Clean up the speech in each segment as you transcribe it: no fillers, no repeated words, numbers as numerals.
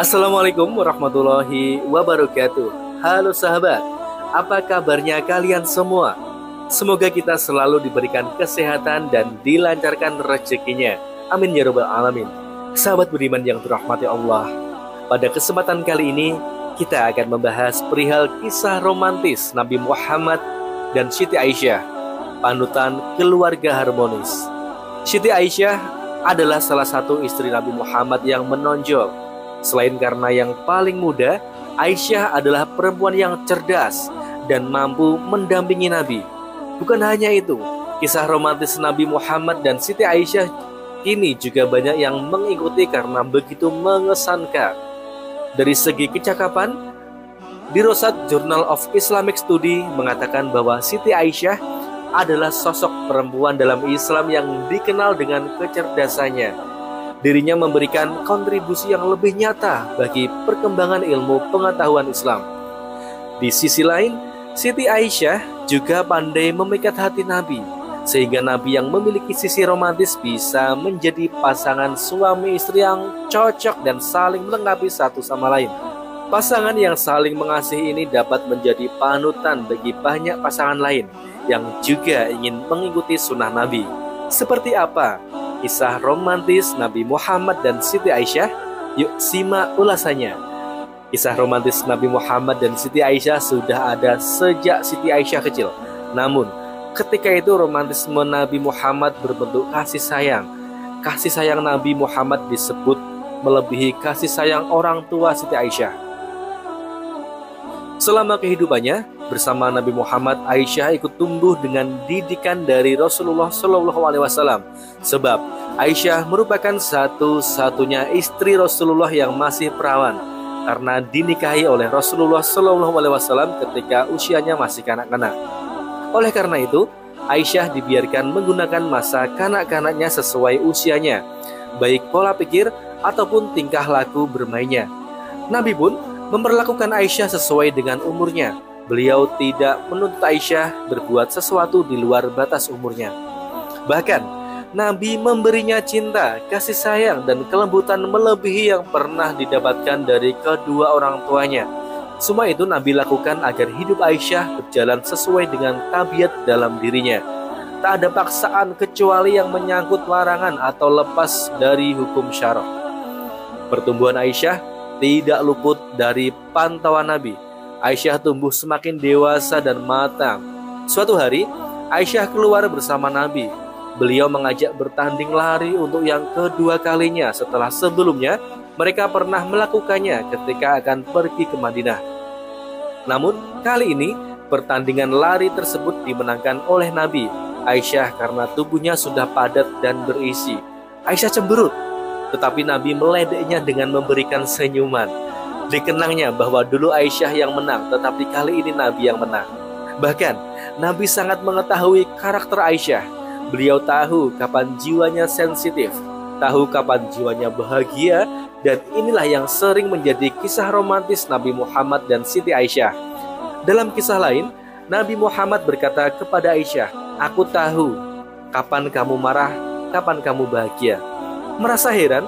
Assalamualaikum warahmatullahi wabarakatuh. Halo sahabat, apa kabarnya kalian semua? Semoga kita selalu diberikan kesehatan dan dilancarkan rezekinya. Amin ya rabbal alamin. Sahabat beriman yang dirahmati Allah, pada kesempatan kali ini kita akan membahas perihal kisah romantis Nabi Muhammad dan Siti Aisyah, panutan keluarga harmonis. Siti Aisyah adalah salah satu istri Nabi Muhammad yang menonjol. Selain karena yang paling muda, Aisyah adalah perempuan yang cerdas dan mampu mendampingi Nabi. Bukan hanya itu, kisah romantis Nabi Muhammad dan Siti Aisyah ini juga banyak yang mengikuti karena begitu mengesankan. Dari segi kecakapan, Dirosat Journal of Islamic Study mengatakan bahwa Siti Aisyah adalah sosok perempuan dalam Islam yang dikenal dengan kecerdasannya. Dirinya memberikan kontribusi yang lebih nyata bagi perkembangan ilmu pengetahuan Islam. Di sisi lain, Siti Aisyah juga pandai memikat hati Nabi, sehingga Nabi yang memiliki sisi romantis bisa menjadi pasangan suami istri yang cocok dan saling melengkapi satu sama lain. Pasangan yang saling mengasihi ini dapat menjadi panutan bagi banyak pasangan lain yang juga ingin mengikuti sunnah Nabi. Seperti apa kisah romantis Nabi Muhammad dan Siti Aisyah? Yuk simak ulasannya. Kisah romantis Nabi Muhammad dan Siti Aisyah sudah ada sejak Siti Aisyah kecil. Namun, ketika itu romantisme Nabi Muhammad berbentuk kasih sayang. Kasih sayang Nabi Muhammad disebut melebihi kasih sayang orang tua Siti Aisyah. Selama kehidupannya bersama Nabi Muhammad, Aisyah ikut tumbuh dengan didikan dari Rasulullah SAW. Sebab Aisyah merupakan satu-satunya istri Rasulullah yang masih perawan karena dinikahi oleh Rasulullah SAW ketika usianya masih kanak-kanak. Oleh karena itu, Aisyah dibiarkan menggunakan masa kanak-kanaknya sesuai usianya, baik pola pikir ataupun tingkah laku bermainnya. Nabi pun memperlakukan Aisyah sesuai dengan umurnya. Beliau tidak menuntut Aisyah berbuat sesuatu di luar batas umurnya. Bahkan, Nabi memberinya cinta, kasih sayang, dan kelembutan melebihi yang pernah didapatkan dari kedua orang tuanya. Semua itu Nabi lakukan agar hidup Aisyah berjalan sesuai dengan tabiat dalam dirinya. Tak ada paksaan kecuali yang menyangkut larangan atau lepas dari hukum syarah. Pertumbuhan Aisyah tidak luput dari pantauan Nabi. Aisyah tumbuh semakin dewasa dan matang. Suatu hari, Aisyah keluar bersama Nabi. Beliau mengajak bertanding lari untuk yang kedua kalinya setelah sebelumnya mereka pernah melakukannya ketika akan pergi ke Madinah. Namun, kali ini pertandingan lari tersebut dimenangkan oleh Nabi. Aisyah karena tubuhnya sudah padat dan berisi. Aisyah cemberut, tetapi Nabi meledeknya dengan memberikan senyuman. Dikenangnya bahwa dulu Aisyah yang menang, tetapi kali ini Nabi yang menang. Bahkan, Nabi sangat mengetahui karakter Aisyah. Beliau tahu kapan jiwanya sensitif, tahu kapan jiwanya bahagia, dan inilah yang sering menjadi kisah romantis Nabi Muhammad dan Siti Aisyah. Dalam kisah lain, Nabi Muhammad berkata kepada Aisyah, "Aku tahu kapan kamu marah, kapan kamu bahagia." Merasa heran,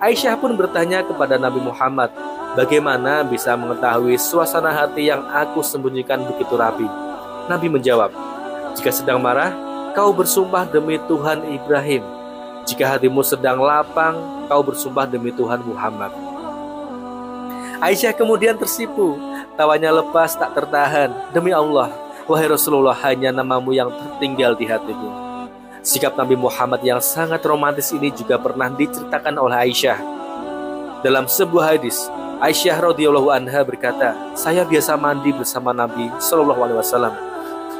Aisyah pun bertanya kepada Nabi Muhammad, "Bagaimana bisa mengetahui suasana hati yang aku sembunyikan begitu rapi?" Nabi menjawab, "Jika sedang marah, kau bersumpah demi Tuhan Ibrahim. Jika hatimu sedang lapang, kau bersumpah demi Tuhan Muhammad." Aisyah kemudian tersipu, tawanya lepas tak tertahan. "Demi Allah, wahai Rasulullah, hanya namamu yang tertinggal di hatiku." Sikap Nabi Muhammad yang sangat romantis ini juga pernah diceritakan oleh Aisyah. Dalam sebuah hadis, Aisyah radhiyallahu anha berkata, "Saya biasa mandi bersama Nabi SAW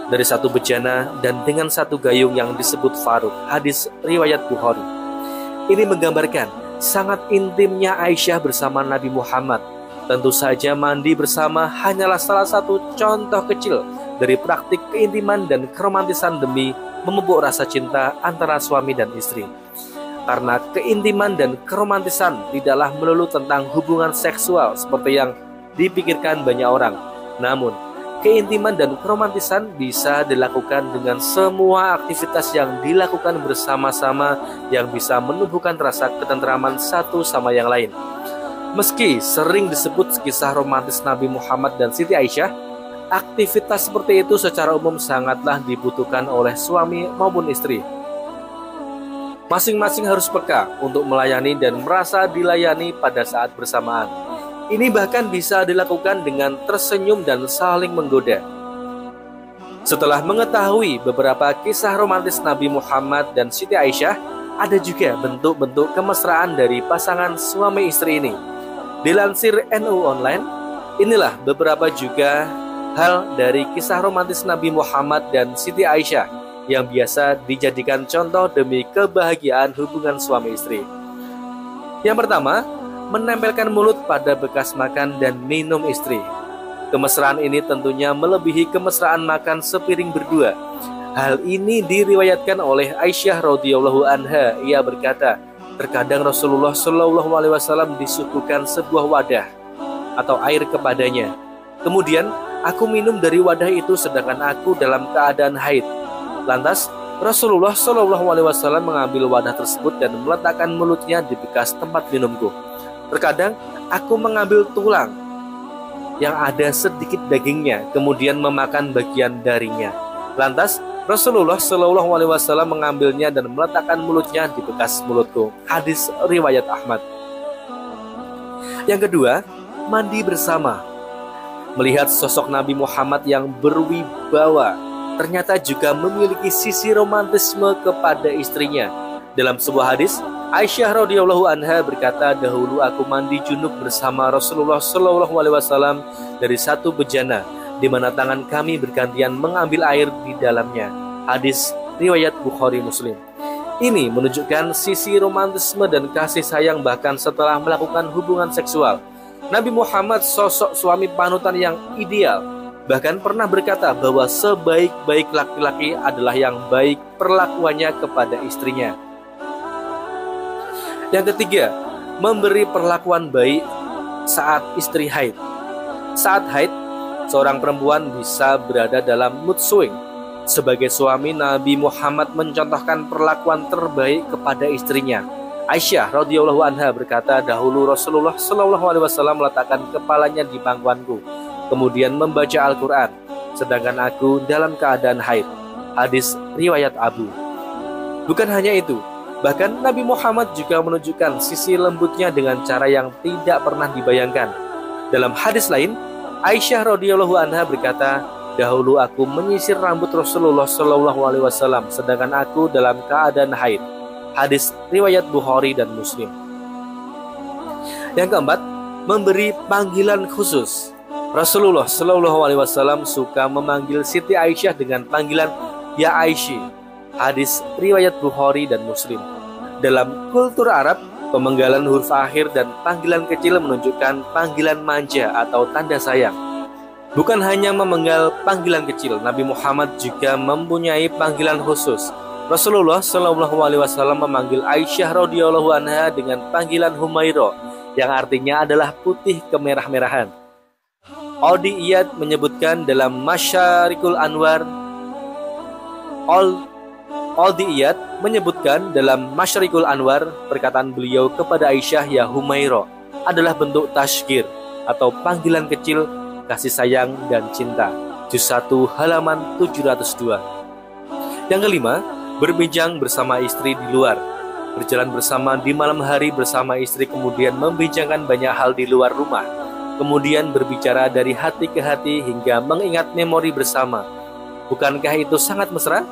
dari satu bejana dan dengan satu gayung yang disebut Faruk." Hadis riwayat Bukhari. Ini menggambarkan sangat intimnya Aisyah bersama Nabi Muhammad. Tentu saja mandi bersama hanyalah salah satu contoh kecil dari praktik keintiman dan keromantisan demi memupuk rasa cinta antara suami dan istri. Karena keintiman dan keromantisan tidaklah melulu tentang hubungan seksual seperti yang dipikirkan banyak orang. Namun, keintiman dan keromantisan bisa dilakukan dengan semua aktivitas yang dilakukan bersama-sama yang bisa menumbuhkan rasa ketentraman satu sama yang lain. Meski sering disebut kisah romantis Nabi Muhammad dan Siti Aisyah, aktivitas seperti itu secara umum sangatlah dibutuhkan oleh suami maupun istri. Masing-masing harus peka untuk melayani dan merasa dilayani pada saat bersamaan. Ini bahkan bisa dilakukan dengan tersenyum dan saling menggoda. Setelah mengetahui beberapa kisah romantis Nabi Muhammad dan Siti Aisyah, ada juga bentuk-bentuk kemesraan dari pasangan suami istri ini. Dilansir NU Online, inilah beberapa juga hal dari kisah romantis Nabi Muhammad dan Siti Aisyah yang biasa dijadikan contoh demi kebahagiaan hubungan suami istri. Yang pertama, menempelkan mulut pada bekas makan dan minum istri. Kemesraan ini tentunya melebihi kemesraan makan sepiring berdua. Hal ini diriwayatkan oleh Aisyah radhiyallahu anha. Ia berkata, terkadang Rasulullah Shallallahu alaihi wasallam disuguhkan sebuah wadah atau air kepadanya. Kemudian aku minum dari wadah itu sedangkan aku dalam keadaan haid. Lantas Rasulullah Shallallahu alaihi wasallam mengambil wadah tersebut dan meletakkan mulutnya di bekas tempat minumku. Terkadang aku mengambil tulang yang ada sedikit dagingnya, kemudian memakan bagian darinya. Lantas Rasulullah Shallallahu alaihi wasallam mengambilnya dan meletakkan mulutnya di bekas mulutku. Hadis riwayat Ahmad. Yang kedua, mandi bersama. Melihat sosok Nabi Muhammad yang berwibawa, ternyata juga memiliki sisi romantisme kepada istrinya. Dalam sebuah hadis, Aisyah radhiyallahu anha berkata, dahulu aku mandi junub bersama Rasulullah Shallallahu alaihi wasallam dari satu bejana, di mana tangan kami bergantian mengambil air di dalamnya. Hadis riwayat Bukhari Muslim. Ini menunjukkan sisi romantisme dan kasih sayang bahkan setelah melakukan hubungan seksual. Nabi Muhammad sosok suami panutan yang ideal, bahkan pernah berkata bahwa sebaik-baik laki-laki adalah yang baik perlakuannya kepada istrinya. Yang ketiga, memberi perlakuan baik saat istri haid. Saat haid, seorang perempuan bisa berada dalam mood swing. Sebagai suami, Nabi Muhammad mencontohkan perlakuan terbaik kepada istrinya. Aisyah radhiyallahu anha berkata, dahulu Rasulullah Shallallahu alaihi wasallam meletakkan kepalanya di pangkuanku, kemudian membaca Al-Quran, sedangkan aku dalam keadaan haid. Hadis riwayat Abu. Bukan hanya itu, bahkan Nabi Muhammad juga menunjukkan sisi lembutnya dengan cara yang tidak pernah dibayangkan. Dalam hadis lain, Aisyah radhiyallahu anha berkata, dahulu aku menyisir rambut Rasulullah Shallallahu alaihi wasallam sedangkan aku dalam keadaan haid. Hadis riwayat Bukhari dan Muslim. Yang keempat, memberi panggilan khusus. Rasulullah Shallallahu alaihi wasallam suka memanggil Siti Aisyah dengan panggilan Ya Aisyah. Hadis riwayat Bukhari dan Muslim. Dalam kultur Arab, pemenggalan huruf akhir dan panggilan kecil menunjukkan panggilan manja atau tanda sayang. Bukan hanya memenggal panggilan kecil, Nabi Muhammad juga mempunyai panggilan khusus. Rasulullah Shallallahu alaihi wasallam memanggil Aisyah radhiyallahu anha dengan panggilan Humaira, yang artinya adalah putih kemerah-merahan. Qadhi Iyad menyebutkan dalam Masyarikul Anwar, Qadhi Iyad menyebutkan dalam Masyarikul Anwar, perkataan beliau kepada Aisyah ya Humaira adalah bentuk tazkir atau panggilan kecil kasih sayang dan cinta. Juz 1 halaman 702. Yang kelima, berbincang bersama istri di luar. Berjalan bersama di malam hari bersama istri, kemudian membincangkan banyak hal di luar rumah. Kemudian berbicara dari hati ke hati hingga mengingat memori bersama. Bukankah itu sangat mesra?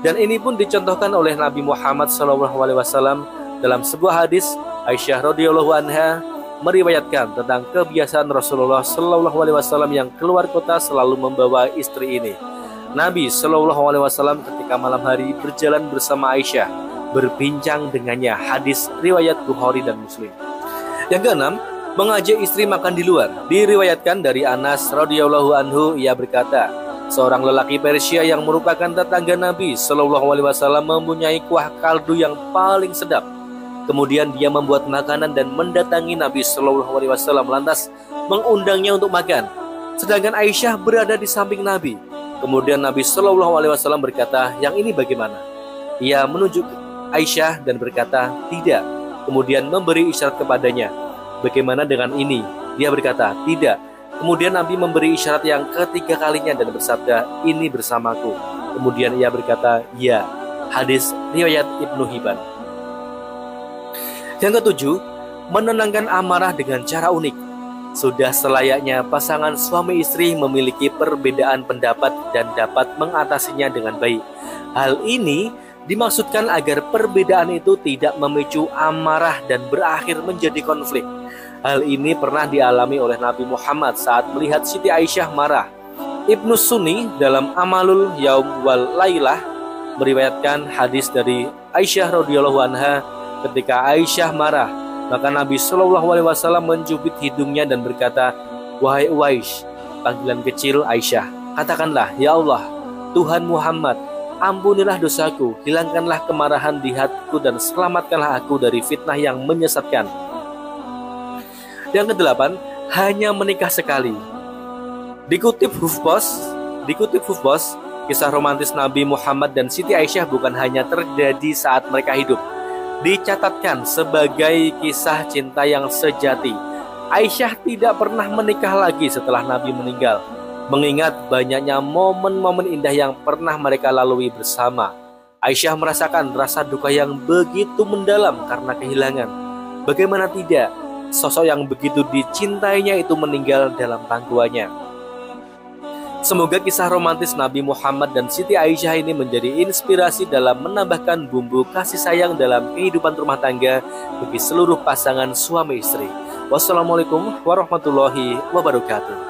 Dan ini pun dicontohkan oleh Nabi Muhammad SAW dalam sebuah hadis. Aisyah radhiyallahu anha meriwayatkan tentang kebiasaan Rasulullah SAW yang keluar kota selalu membawa istri ini. Nabi SAW ketika malam hari berjalan bersama Aisyah, berbincang dengannya. Hadis riwayat Bukhari dan Muslim. Yang keenam, mengajak istri makan di luar. Diriwayatkan dari Anas radhiyallahu anhu, ia berkata, seorang lelaki Persia yang merupakan tetangga Nabi SAW mempunyai kuah kaldu yang paling sedap. Kemudian dia membuat makanan dan mendatangi Nabi SAW, lantas mengundangnya untuk makan. Sedangkan Aisyah berada di samping Nabi. Kemudian Nabi SAW berkata, yang ini bagaimana? Ia menunjuk Aisyah dan berkata, tidak. Kemudian memberi isyarat kepadanya. Bagaimana dengan ini? Dia berkata, tidak. Kemudian Nabi memberi isyarat yang ketiga kalinya dan bersabda, ini bersamaku. Kemudian ia berkata, ya. Hadis riwayat Ibnu Hibban. Yang ketujuh, menenangkan amarah dengan cara unik. Sudah selayaknya pasangan suami istri memiliki perbedaan pendapat dan dapat mengatasinya dengan baik. Hal ini dimaksudkan agar perbedaan itu tidak memicu amarah dan berakhir menjadi konflik. Hal ini pernah dialami oleh Nabi Muhammad saat melihat Siti Aisyah marah. Ibnu Sunni dalam Amalul Yaum wal Lailah meriwayatkan hadis dari Aisyah radhiyallahu anha, ketika Aisyah marah, maka Nabi Shallallahu alaihi wasallam mencubit hidungnya dan berkata, wahai Uwais, panggilan kecil Aisyah, katakanlah, ya Allah, Tuhan Muhammad, ampunilah dosaku, hilangkanlah kemarahan di hatiku dan selamatkanlah aku dari fitnah yang menyesatkan. Yang kedelapan, hanya menikah sekali. Dikutip Hufpos, kisah romantis Nabi Muhammad dan Siti Aisyah bukan hanya terjadi saat mereka hidup. Dicatatkan sebagai kisah cinta yang sejati. Aisyah tidak pernah menikah lagi setelah Nabi meninggal, mengingat banyaknya momen-momen indah yang pernah mereka lalui bersama. Aisyah merasakan rasa duka yang begitu mendalam karena kehilangan. Bagaimana tidak, sosok yang begitu dicintainya itu meninggal dalam pangkuannya. Semoga kisah romantis Nabi Muhammad dan Siti Aisyah ini menjadi inspirasi dalam menambahkan bumbu kasih sayang dalam kehidupan rumah tangga bagi seluruh pasangan suami istri. Wassalamualaikum warahmatullahi wabarakatuh.